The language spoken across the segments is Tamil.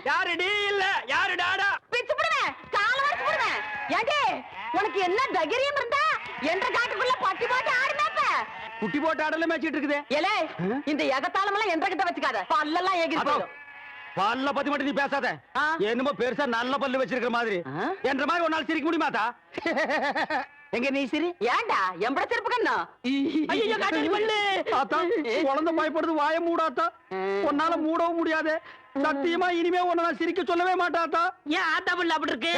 யாரு நீ இல்ல யாரு டாடா பிச்சு புடுவேன் கால வச்சு புடுவேன் ஏண்டி உனக்கு என்ன தைரியம் இருந்தா என்ற காட்டுக்குள்ள பட்டி போட்டு ஆடுனப்ப குட்டி போட்டு ஆடல மேய்ச்சிட்டு இருக்குது ஏலே இந்த எகத்தாளம் எல்லாம் என்ற கிட்ட வச்சுக்காத பல்லெல்லாம் ஏகி போயிடும் பல்ல பத்தி மட்டும் நீ பேசாத என்னமோ பெருசா நல்ல பல்லு வச்சிருக்கிற மாதிரி என்ற மாதிரி ஒரு நாள் சிரிக்க முடியுமாத்தா எங்க நீ சிரி ஏண்டா எம்பட செருப்பு கண்ணா ஐயோ காட்டு பல்லு ஆத்தா குழந்தை பயப்படுது வாய மூடாத்தா உன்னால மூடவும் முடியாது சத்தியமா இனிமே உன்னை நான் சிரிக்க சொல்லவே மாட்டாத்தா ஏன் ஆத்தா பல்லு அப்படி இருக்கு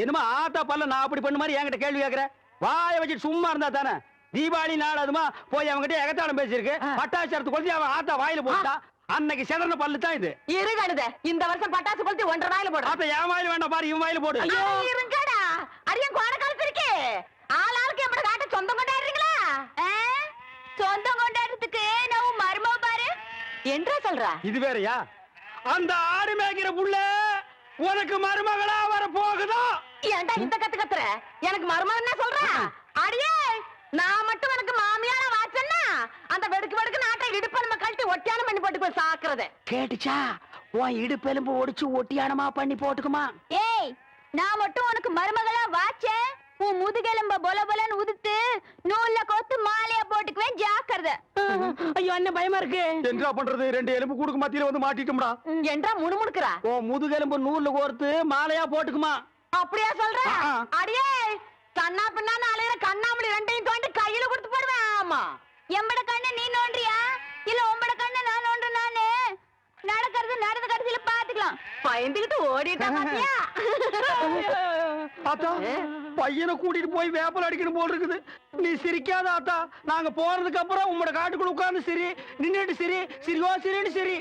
என்னமா ஆத்தா பல்ல நான் அப்படி பண்ண மாதிரி என்கிட்ட கேள்வி கேக்குற வாய வச்சுட்டு சும்மா இருந்தா தானே தீபாவளி நாள் அதுமா போய் அவங்ககிட்ட எகத்தாளம் பேசியிருக்கு பட்டாசு கொளுத்தி அவன் ஆத்தா வாயில போட்டா அன்னைக்கு செதறன பல்லு தான் இது இருங்கடுத இந்த வருஷம் பட்டாசு கொளுத்தி 1.5 வாயில போடு ஆத்தா என் வாயில வேண்டாம் பாரு இவன் வாயில போடு ஐயோ இருங்கடா அடியன் கோட காலத்து இருக்கே ஆளாளுக்கு எம்பட காட்ட சொந்தம் கொண்டாடுறீங்களா சொந்தம் கொண்டாடுறதுக்கு நான் மருமவ பாரு என்றா சொல்றா இது வேறயா அந்த ஆடு மேய்க்கிற புள்ள உனக்கு மருமகளா வர போகுதோ ஏன்டா இந்த கத்து கத்துற எனக்கு மருமகன் என்ன சொல்ற அடியே நான் மட்டும் எனக்கு மாமியார வாச்சன்னா அந்த வெடுக்கு வெடுக்கு நாட்டை இடுப்ப நம்ம கழட்டி ஒட்டியானம் பண்ணி போட்டு போய் சாக்குறத கேட்டுச்சா உன் இடுப்பெலும்பு ஒடிச்சு ஒட்டியானமா பண்ணி போட்டுக்குமா ஏய் நான் மட்டும் உனக்கு மருமகளா வாச்சேன் உன் முதுகெலும்ப பொல பொலன்னு உதுத்து நூல்ல கோத்து மாலையா போட்டுக்குவேன் ஜாக்கிரதை ஐயோ என்ன பயமா இருக்கு என்ன பண்றது ரெண்டு எலும்பு கூடுக்கு மத்தியில வந்து மாட்டிட்டோம்டா என்றா முணுமுணுக்குறா ஓ முதுகெலும்பு நூல்ல கோர்த்து மாலையா போட்டுக்குமா அப்படியா சொல்ற அடியே கண்ணா பின்னான்னு அலையிற கண்ணாமணி ரெண்டையும் தோண்டி கையில கொடுத்து போடுவேன் ஆமா எம்பட கண்ணு நீ நோண்டியா இல்ல உம்பட கண்ணு நான் நோண்டு நானு நடக்கிறது நடந்த கடைசியில பாத்துக்கலாம் பயந்துகிட்டு ஓடிட்டா பாத்தியா ஆத்தா பையனை கூட்டிட்டு போய் வேப்பல் அடிக்கணும் போல் இருக்குது நீ சிரிக்காத ஆத்தா நாங்க போறதுக்கு அப்புறம் உங்களோட காட்டுக்குள்ள உட்கார்ந்து சிரி நின்னுட்டு சிரி சிரிவா சிரின்னு சிரி